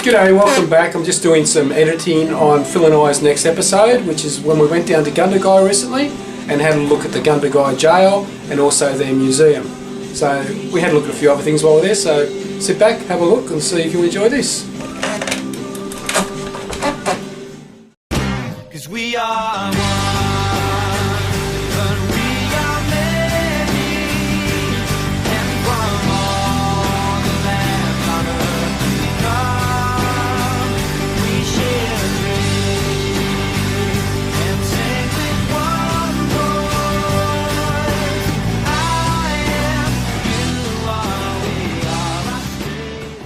G'day, welcome back. I'm just doing some editing on Phil and I's next episode, which is when we went down to Gundagai recently and had a look at the Gundagai Jail and also their museum. So we had a look at a few other things while we were there, so sit back, have a look and see if you enjoy this. 'Cause we are one, but we are many, and from all the lands on earth we come, we share a dream, and sing with one voice. I am, you are, we are Australia.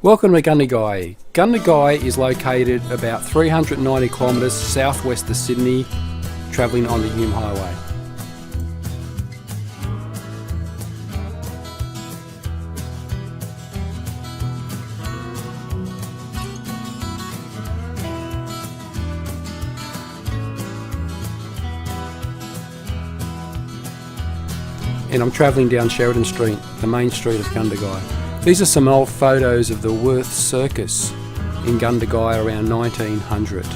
Welcome to Gundagai. Gundagai is located about 390 kilometres southwest of Sydney, travelling on the Hume Highway. And I'm travelling down Sheridan Street, the main street of Gundagai. These are some old photos of the Worth Circus in Gundagai around 1900.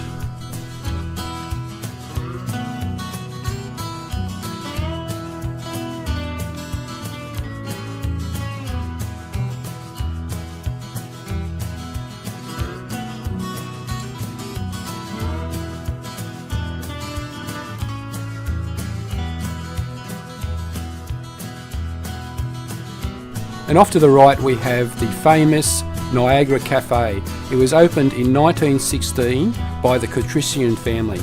And off to the right we have the famous Niagara Cafe. It was opened in 1916 by the Patrician family.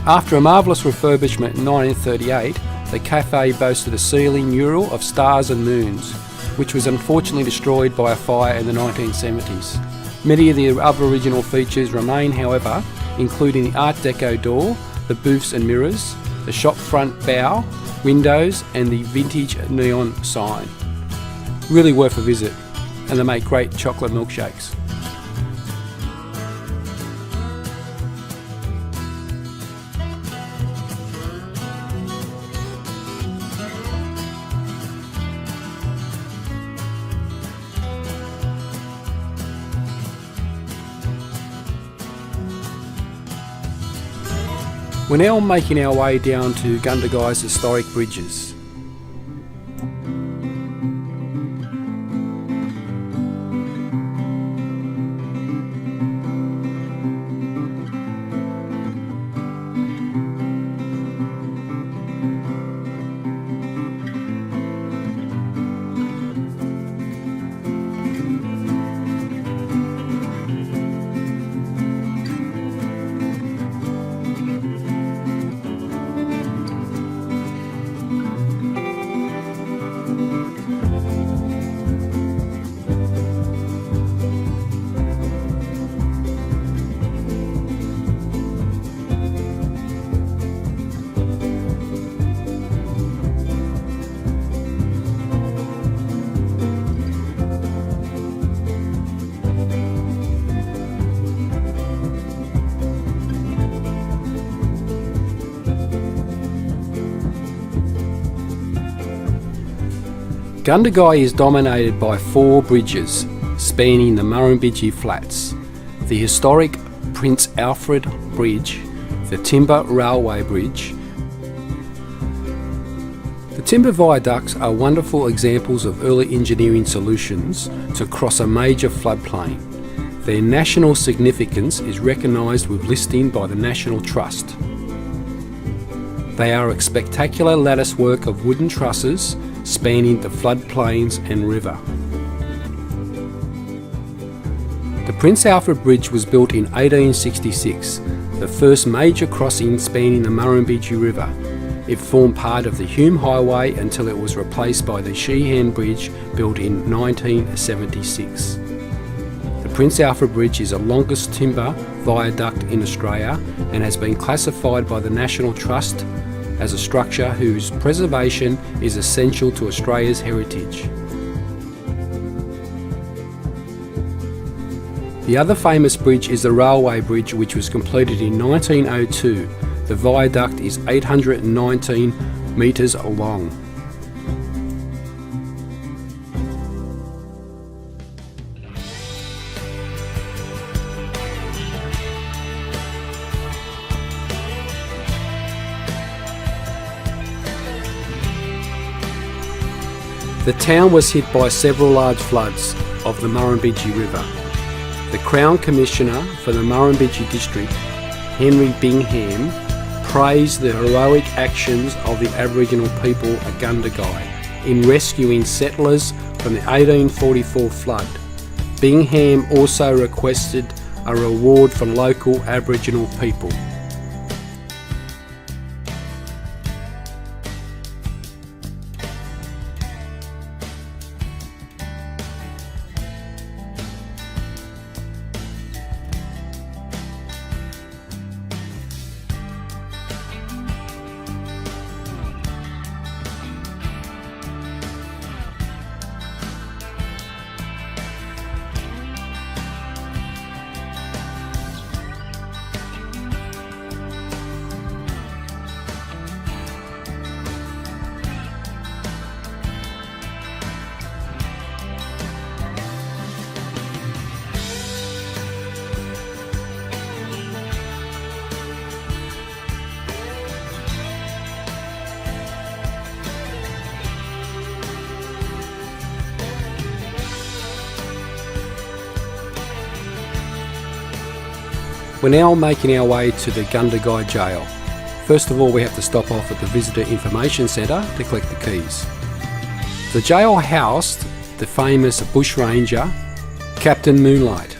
After a marvellous refurbishment in 1938, the cafe boasted a ceiling mural of stars and moons, which was unfortunately destroyed by a fire in the 1970s. Many of the other original features remain, however, including the Art Deco door, the booths and mirrors, the shop front bow, windows and the vintage neon sign. Really worth a visit, and they make great chocolate milkshakes. We're now making our way down to Gundagai's historic bridges. Gundagai is dominated by 4 bridges spanning the Murrumbidgee Flats: the historic Prince Alfred Bridge, the Timber Railway Bridge. The timber viaducts are wonderful examples of early engineering solutions to cross a major floodplain. Their national significance is recognised with listing by the National Trust. They are a spectacular lattice work of wooden trusses spanning the floodplains and river. The Prince Alfred Bridge was built in 1866, the first major crossing spanning the Murrumbidgee River. It formed part of the Hume Highway until it was replaced by the Sheehan Bridge built in 1976. The Prince Alfred Bridge is the longest timber viaduct in Australia and has been classified by the National Trust as a structure whose preservation is essential to Australia's heritage. The other famous bridge is the railway bridge, which was completed in 1902. The viaduct is 819 metres long. The town was hit by several large floods of the Murrumbidgee River. The Crown Commissioner for the Murrumbidgee District, Henry Bingham, praised the heroic actions of the Aboriginal people at Gundagai in rescuing settlers from the 1844 flood. Bingham also requested a reward for local Aboriginal people. We're now making our way to the Gundagai Jail. First of all, we have to stop off at the Visitor Information Centre to collect the keys. The jail housed the famous bushranger, Captain Moonlight.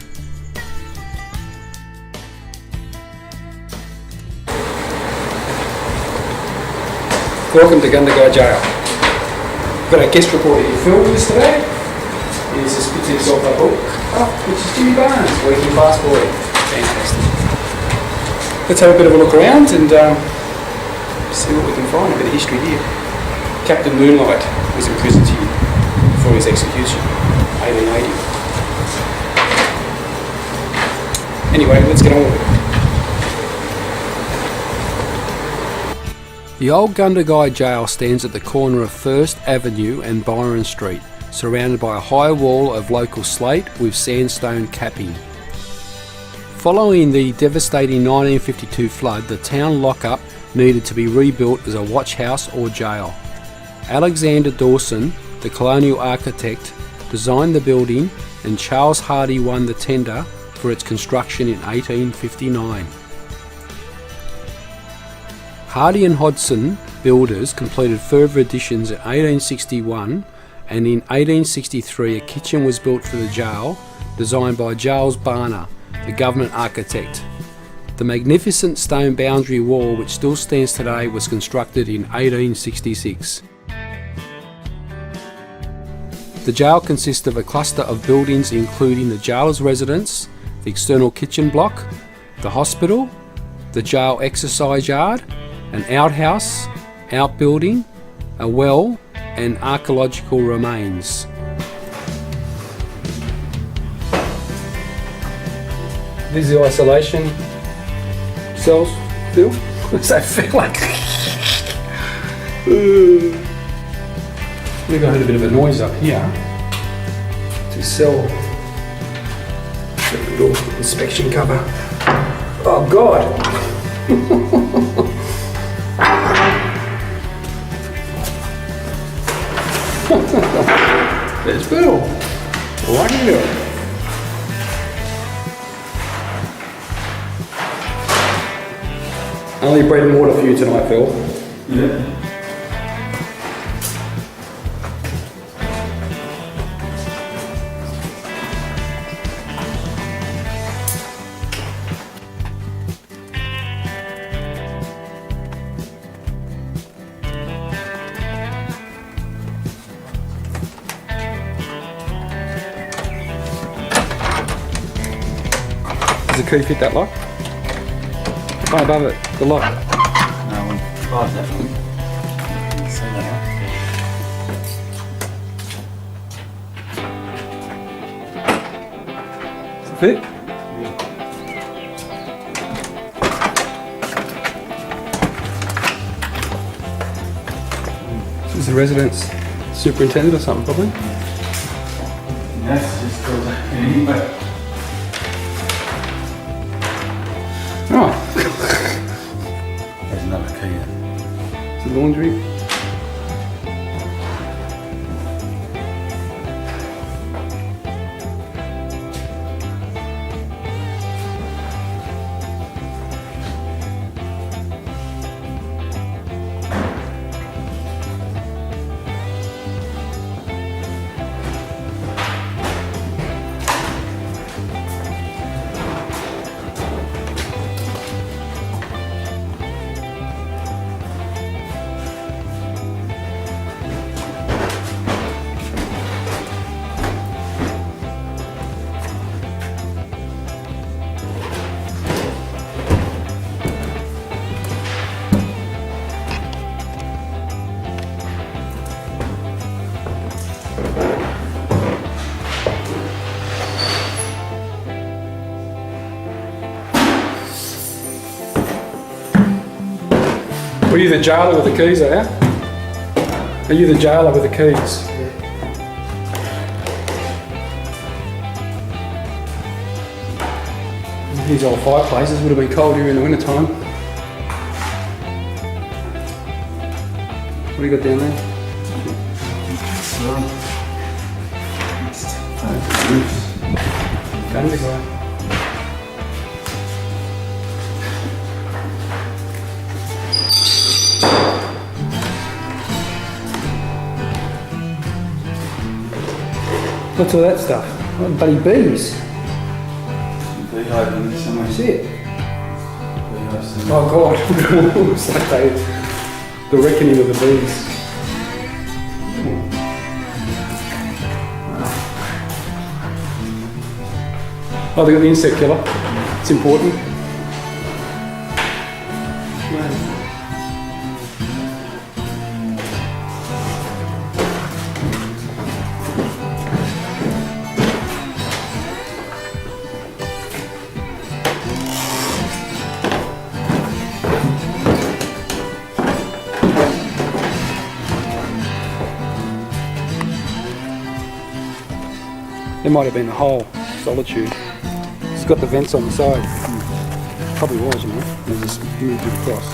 Welcome to Gundagai Jail. We've got our guest reporter here, Phill, with us today. He's just picked himself a book, which is Jimmy Barnes, Working Fast Boy. Fantastic. Let's have a bit of a look around and see what we can find, a bit of history here. Captain Moonlight was imprisoned here before his execution, 1880. Anyway, let's get on with it. The old Gundagai Jail stands at the corner of 1st Avenue and Byron Street, surrounded by a high wall of local slate with sandstone capping. Following the devastating 1952 flood, the town lockup needed to be rebuilt as a watch house or jail. Alexander Dawson, the colonial architect, designed the building, and Charles Hardy won the tender for its construction in 1859. Hardy and Hodson builders completed further additions in 1861, and in 1863 a kitchen was built for the jail, designed by Giles Barner, the government architect. The magnificent stone boundary wall, which still stands today, was constructed in 1866. The jail consists of a cluster of buildings including the jailer's residence, the external kitchen block, the hospital, the jail exercise yard, an outhouse, outbuilding, a well, and archaeological remains. These are the isolation cells, Phill. What's that feel like? We've got a bit of a noise up here to cell. The little inspection cover. Oh God! There's Phill. What are you doing? Only bread and water for you tonight, Phill. Yeah. Does the key fit that lock? Right above it, the lock. No, definitely. See that. Does it fit? the residence superintendent or something, probably. Yes, just goes anyway. Right. There's another key there. It's the laundry. Were you the jailer with the keys, are you? Are you the jailer with the keys? These old fireplaces would have been cold here in the winter time. What do you got down there? Gundagai. What's all that stuff? What bloody bees? Beehive in somewhere. That's it. Beehive somewhere. Oh God, it's like the reckoning of the bees. Oh, they got the insect killer. It's important. There might have been a whole solitude. It's got the vents on the side. Probably was, you know. They just moved it across.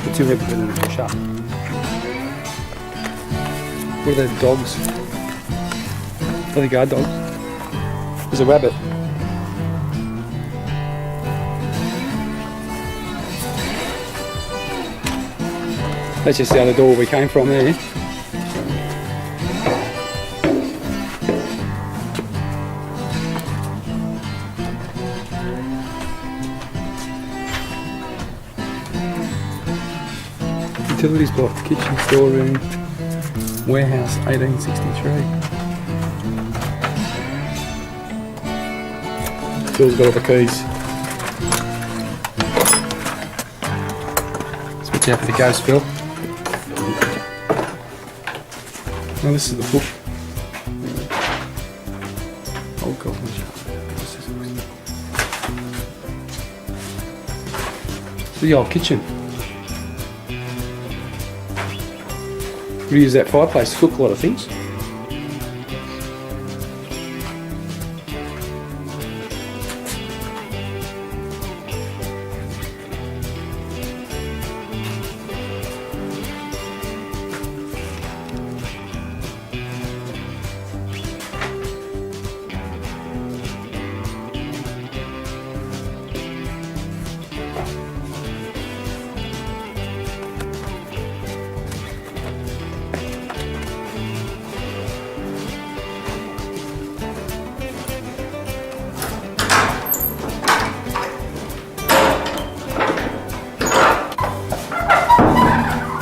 The two never been in a shut. What are those dogs? Are they guard dogs? There's a rabbit. That's just the other door we came from there. Utilities block, kitchen, storeroom, warehouse, 1863. Phil's got all the keys. Let's put you out for the ghost, Phill. Oh, this is the book. Oh God, the old kitchen. We use that fireplace to cook a lot of things.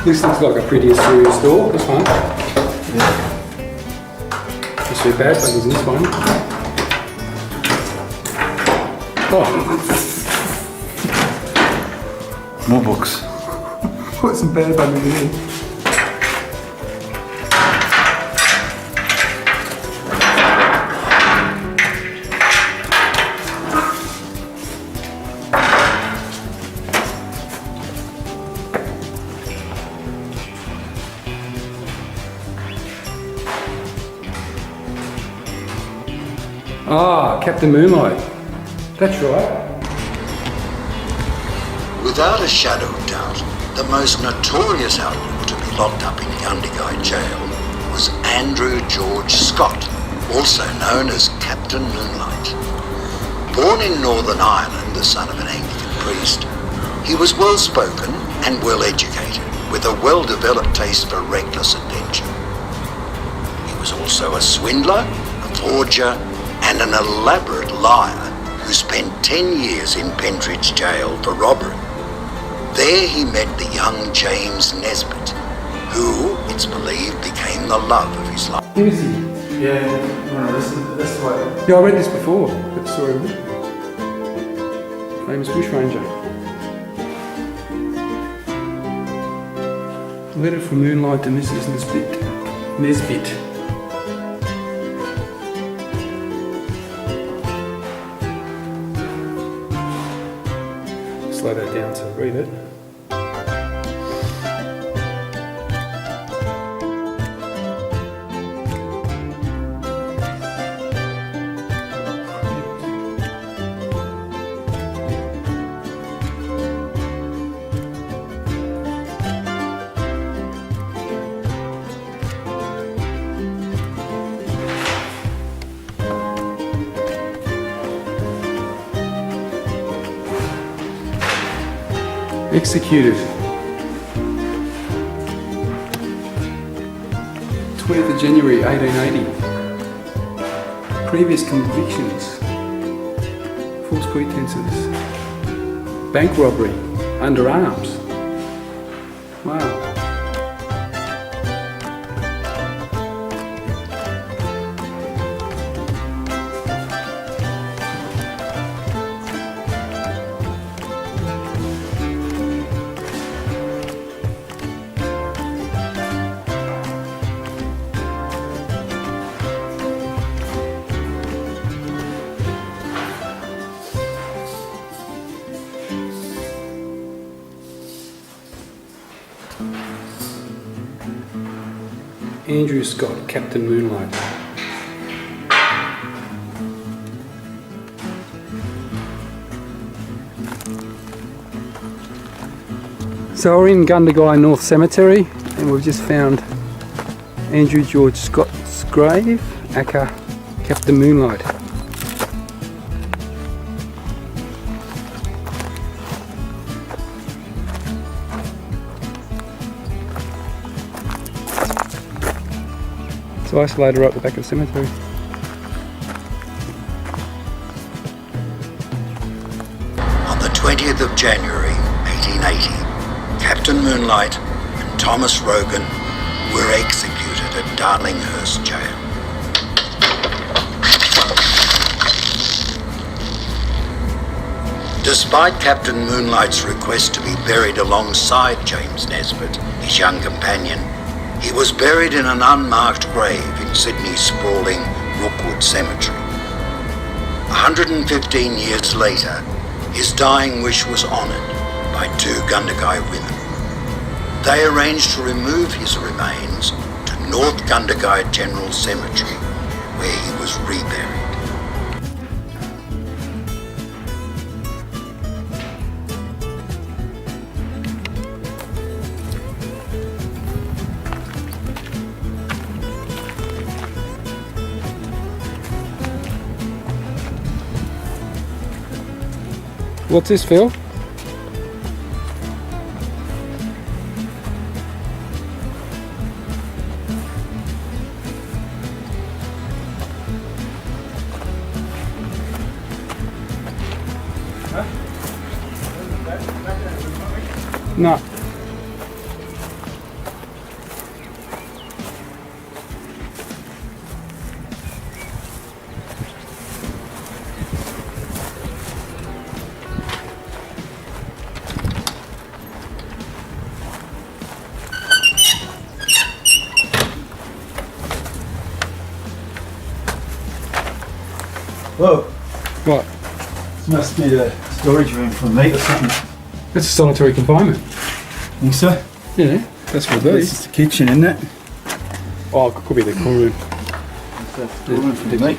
This looks like a pretty serious door, this one. Yeah. Not too bad, but there's this one. Oh, More books. put some bad buggers in here. Ah, Captain Moonlight. That's right. Without a shadow of doubt, the most notorious outlaw to be locked up in Gundagai jail was Andrew George Scott, also known as Captain Moonlight. Born in Northern Ireland, the son of an Anglican priest, he was well-spoken and well-educated, with a well-developed taste for reckless adventure. He was also a swindler, a forger, and an elaborate liar who spent 10 years in Pentridge jail for robbery. There he met the young James Nesbitt, who, it's believed, became the love of his life. Who is he? Yeah, no, that's the way. Yeah, I read this before. That story. Famous bushranger. Letter from Moonlight to Mrs. Nesbitt. Slow that down to read it. Executed 20th of January 1880. Previous convictions, false pretenses, bank robbery, under arms. Wow. Andrew Scott, Captain Moonlight. So we're in Gundagai North Cemetery and we've just found Andrew George Scott's grave, aka Captain Moonlight. It's isolated right at the back of the cemetery. On the 20th of January 1880, Captain Moonlight and Thomas Rogan were executed at Darlinghurst Jail. Despite Captain Moonlight's request to be buried alongside James Nesbitt, his young companion, he was buried in an unmarked grave in Sydney's sprawling Rookwood Cemetery. 115 years later, his dying wish was honoured by two Gundagai women. They arranged to remove his remains to North Gundagai General Cemetery, where he was reburied. What's this, Phil? No. Whoa, What? this must be a storage room for meat or something. That's a solitary confinement. Think so? Yeah, that's what it This is. is the kitchen, isn't it? Oh, it could be the cool room. It's a room for meat.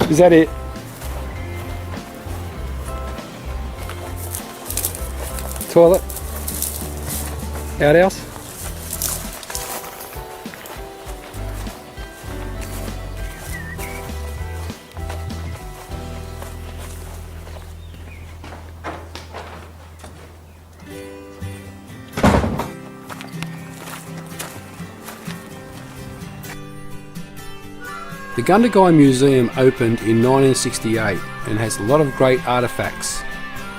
Is that it? Toilet? Outhouse? The Gundagai Museum opened in 1968 and has a lot of great artefacts.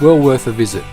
Well worth a visit.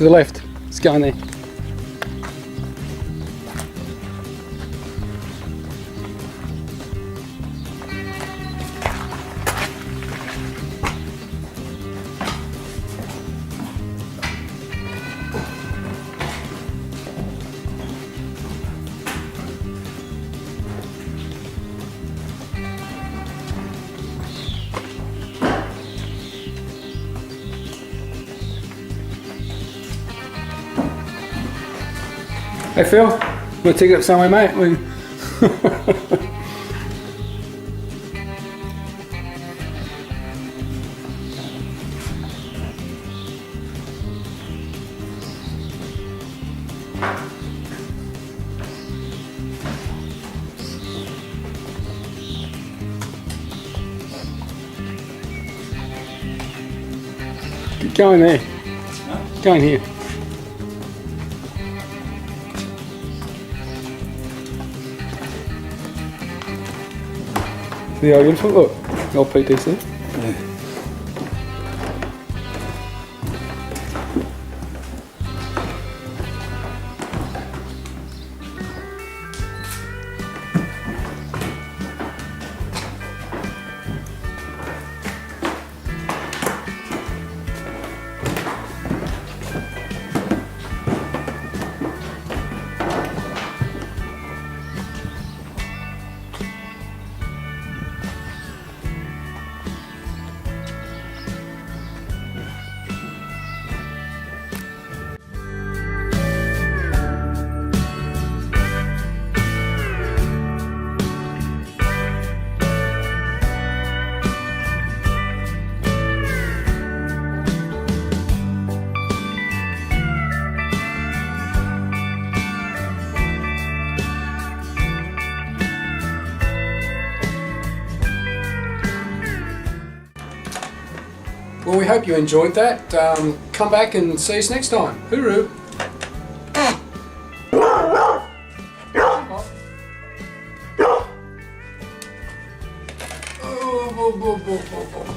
To the left. Let's go in there. Hey Phil, want to take it up somewhere, mate? Go in there. Go in here. The old uniform, look, old PTC. Yeah. Well, we hope you enjoyed that. Come back and see us next time. Hooroo! Oh,